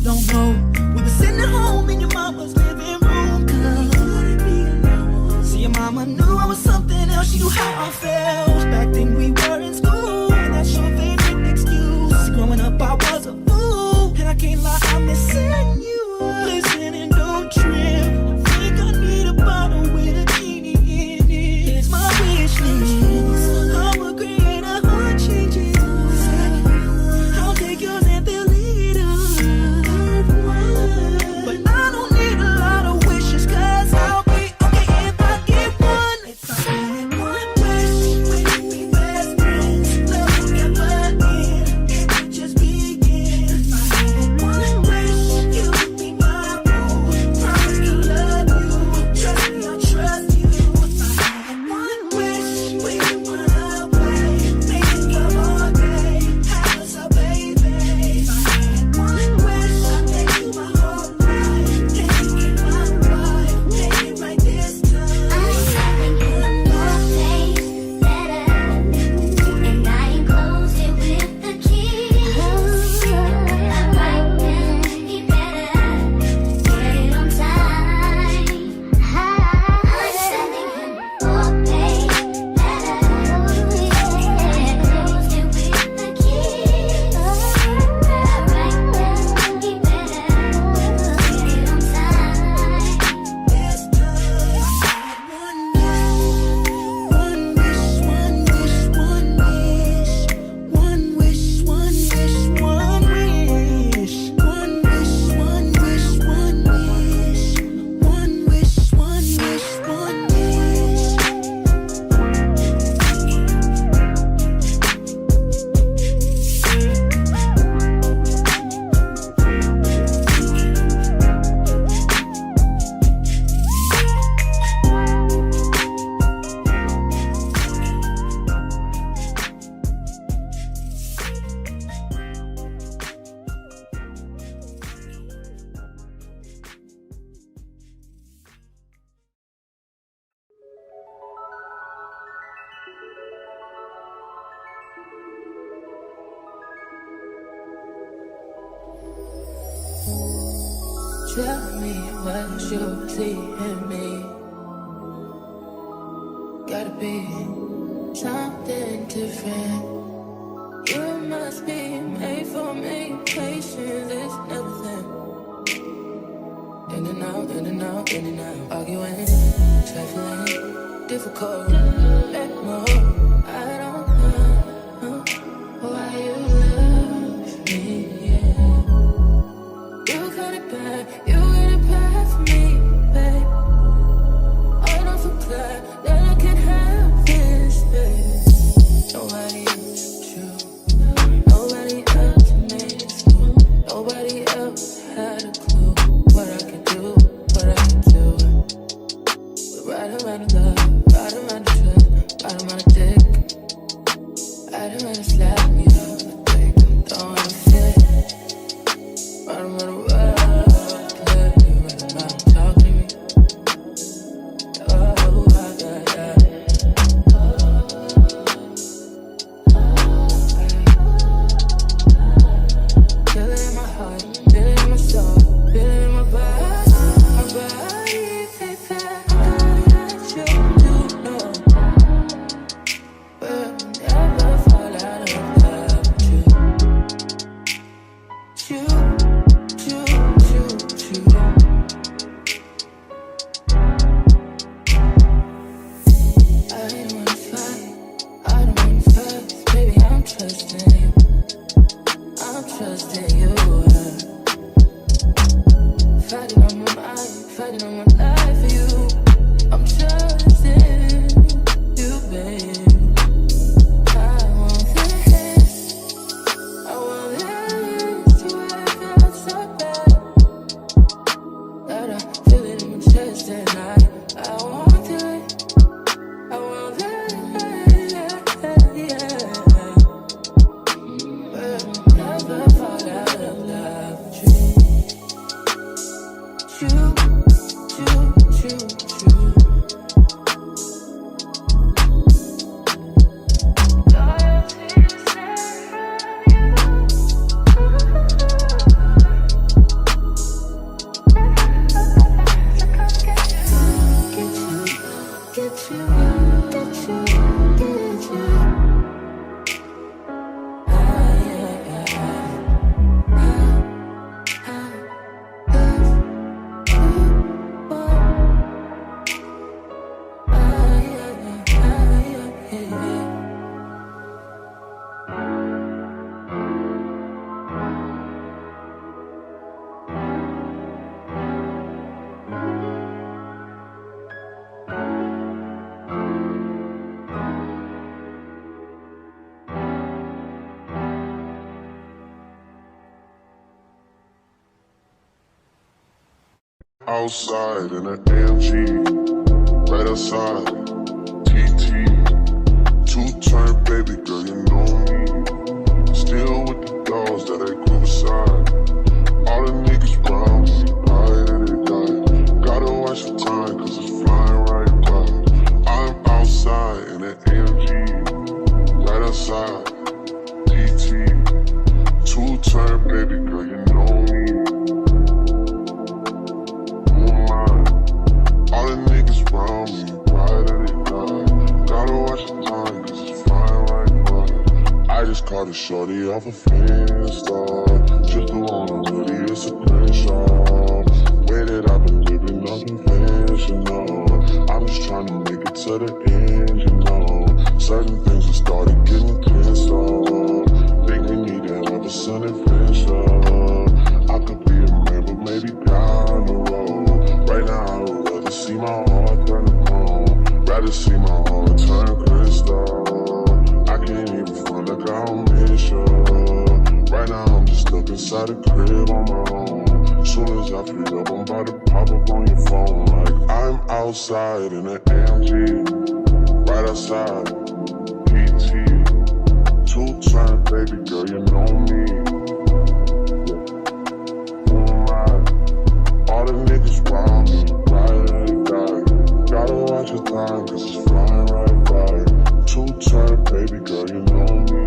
don't know. We were sitting at home in your mama's living room, cause see, your mama knew I was something else. She knew how I felt. Back then we were in school, and that's your favorite excuse. Growing up I was a fool, and I can't lie, I'm missing you. Listen and don't trip, I think I need a bottle with a genie in it. It's my wish list. I will create a heart changing. I'll take yours and fill it up. But I don't need a lot of wishes, cause I'll be okay if I get one. If I get one wish, we can be best friends. Love will never end, it will just begin. If I get one wish, you can be my boo. Promise to love you, trust me, I'll trust you. If I get one wish, we can run away, make love all day, have us a baby. If I get one wish, I'll take you my whole life, take you in my life, take it right this time. I'm sending you a birthday letter, and I enclosed it with the keys. I write them, be better, get it on time. I'm sending him a birthday letter, and I enclosed it with the keys. I write them, be better, get it on time. This time, one wish, one wish, one wish, one wish, one wish, one wish, one wish, one wish, one wish, one wish, one wish, one wish. Tell me what you see in me. Gotta be something different. You must be made for me. Patience is everything. In and out, in and out, in and out. Arguing, trifling, difficult. Let more. I don't know why you love me. Yeah. You got it bad, you got it bad for me, babe. I don't feel glad that I can have this, babe. Nobody else you, nobody else makes you. Nobody else had a clue what I could do, what I could do. We're right around the love, right around the trust, right around the day. Outside in an AMG, right outside, TT. Two-turn baby girl, you know me. Still with the dogs that I grew beside. All the niggas round me, right at it die. Gotta watch the time, cause it's flying right by. I'm outside in an AMG, right outside, TT. Two-turn baby girl, you know me. All the niggas round me, right at it die. Gotta watch the time, cause it's flying right by. I just caught a shorty off of INSTA. Just the one on hoodie, it's a screenshot. Way that I've been living unconventional. I'm just trying to make it to the end, you know. Certain things have started getting canceled. Think we need to have a sun adventure. I could be a man, but maybe down the road. Right now, I would rather see my heart turn to chrome. Rather see my heart turn crystal. I can't even front like I don't miss you. Right now, I'm just stuck inside the crib on my own. Soon as I free up, I'm about to pop up on your phone. Like I'm outside in an AMG, right outside, PT. Two-turn baby girl, you know me. All the niggas round me, right at it die. Gotta watch the time, cause it's flying right by. Two-turn baby girl, you know me.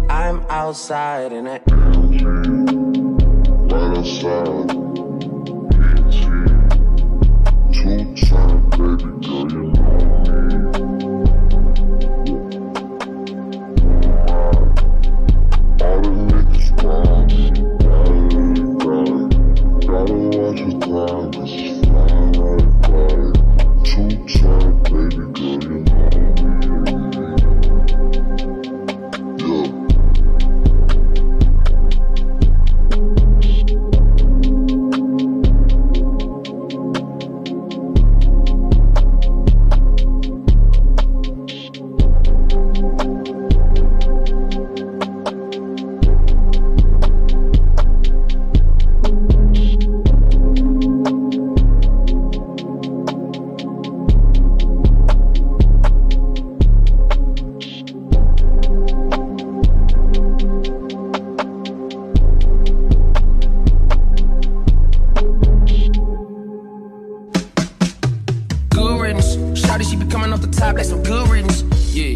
I'm outside in it. Right outside, PT. Two-turn baby girl, you know me. All the niggas round me, right at it die. Gotta watch the time, cause it's flying right by. Two-turn baby girl, you know me. Yeah.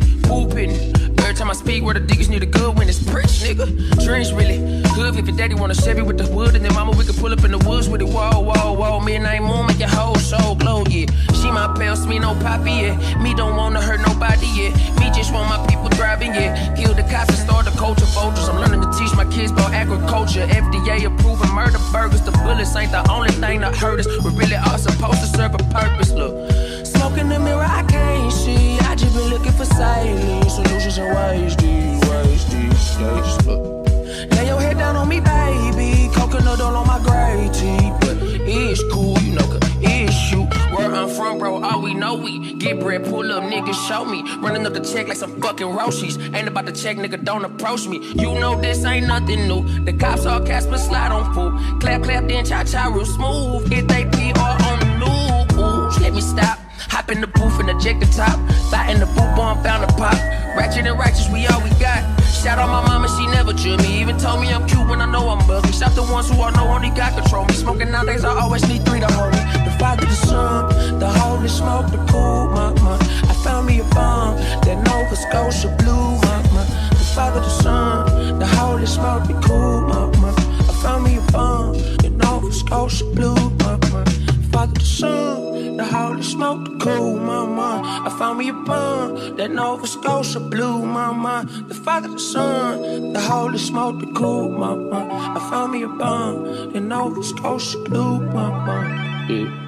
Ain't about to check, nigga, don't approach me. You know this ain't nothing new. The cops all cast but slide on fool. Clap, clap, then cha-cha real smooth. Get they PR on the news. Let me stop. Hop in the booth and eject the top. Thought in the boot bomb, found a pop. Ratchet and righteous, we all we got. Shout out my mama, she never judged me. Even told me I'm cute when I know I'm ugly. Shout the ones who all know only God control me. Smoking nowadays, I always need 3 to hold me. The Father, the Son, the Holy Smoke, the cool, mama. I found me a bomb, that Nova Scotia blue, mama. The Father, the Son, the Holy Smoke, the cool, mama. I found me a bomb, that Nova Scotia blue, mama. The Father, the Son, the Holy Smoke, the cool, mama. I found me a bomb, that Nova Scotia blue, mama. The Father, the Son, the Holy Smoke, the cool, mama. I found me a bomb, that Nova Scotia blue, mama. Yeah.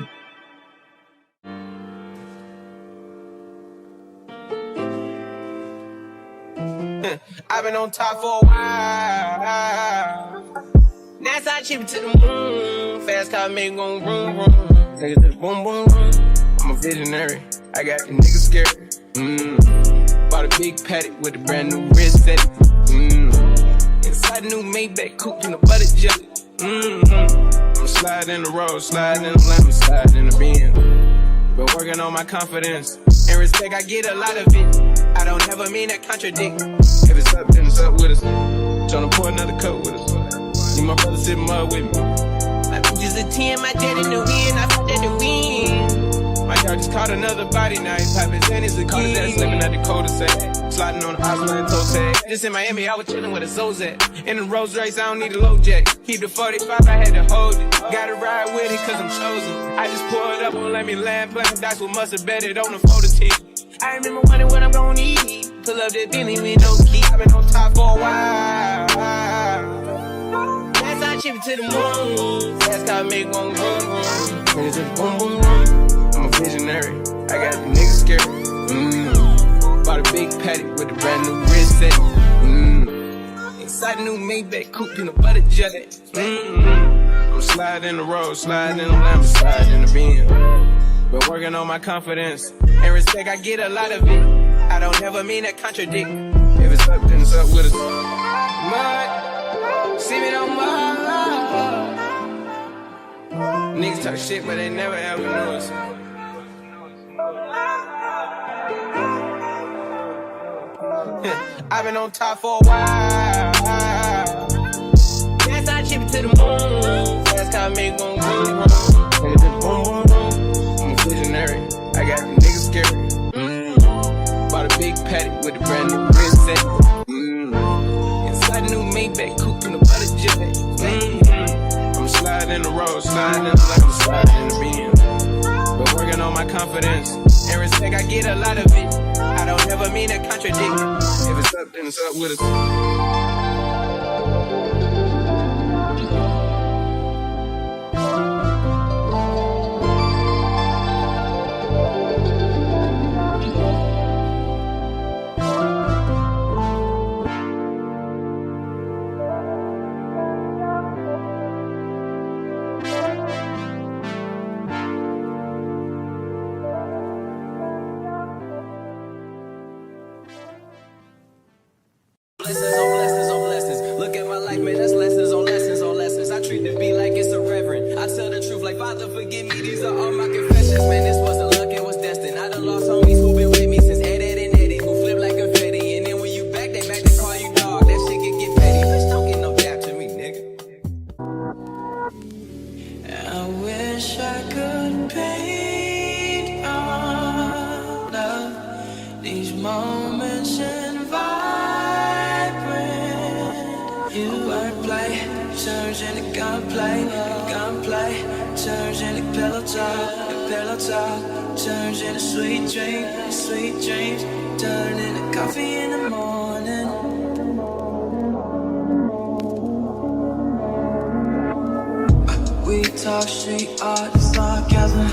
I've been on top for a while. That's how I chip it to the moon. Fast car make gon' vroom vroom. Take it to the boom boom boom. I'm a visionary. I got the niggas scared. Bought a big paddock with a brand new wrist set. Inside a new Maybach coupe in a butter jelly. I'm slide in the road, slide in the lamb, slide in the Benz. Been working on my confidence and respect. I get a lot of it. I don't ever mean that contradict. If it's up, then it's up with us. Tryna pour another cup with us. See my brother sitting mud with me. My bitch is a 10, my dad in the wind, I fought at the wind. My dog just caught another body, now he poppin' Xannies again. Caught his ass slipping at the cul-de-sac. Sliding on the Osland toe tag. Just in Miami, I was chillin' with a Zozak. In the Rolls Royce, I don't need a low jack. Keep the 45, I had to hold it. Gotta ride with it, cause I'm chosen. I just pulled up and let me land, playing dice with mustard, bet it on the photo team. I remember wondering what I'm gon' eat. Pull up that Bentley with no key. I've been on top for a while. That's how I chip it to the moon. Fast car make gon' vroom vroom. Niggas just boom boom boom. I'm a visionary. I got the niggas scared. Bought a big paddock with a brand new wrist set. Inside a new Maybach coupe in a butter jelly. I'm sliding in the road, sliding in the lamb, sliding in the Benz. Been working on my confidence and respect. I get a lot of it. I don't ever mean that contradict. If it's up, then it's up with us. Mud, see me on mud. Niggas talk shit, but they never ever know us. I've been on top for a while. That's how I chip it to the moon. Fast car make gon' vroom vroom. Take it to the boom boom boom. I'm a visionary. I got the niggas scared. Bought a big paddock with a brand new wrist set. Inside a new Maybach coupe in a butter jelly. I'm sliding in the road, sliding in the lamb, sliding in the Benz. Been working on my confidence and respect. I get a lot of it. I don't ever mean that contradict. If it's up, then it's up with us. Blessings on blessings on blessings. Look at my life, man, that's lessons on lessons on lessons. I treat the beat like it's a reverend. I tell the truth like, Father, forgive me, these are all my confessions. Man, this wasn't luck, it was destined. I done lost homies who been with me since Ed and Eddie, who flip like confetti. And then when you back, they back to call you dog. That shit can get petty. Bitch, don't get no dap to me, nigga. I wish I could paint all of these moments in vibrant. You wordplay turns into gunplay, gunplay turns into pillow talk, pillow talk turns into sweet dreams, sweet dreams turn into coffee in the morning. We talk street art and sarcasm,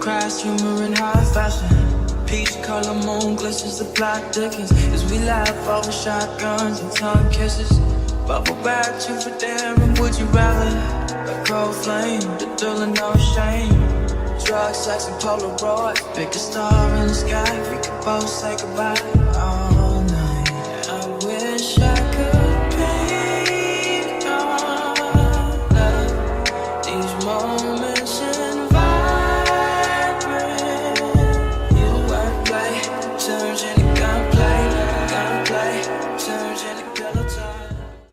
crass humor and high fashion. Peach color moon glistens the plot thickens as we laugh over shotguns and tongue kisses. Bubble back to for damn, would you rather? A cold flame, the dull and no shame. Drug, sex and Polaroid, pick a star in the sky, we can both say goodbye.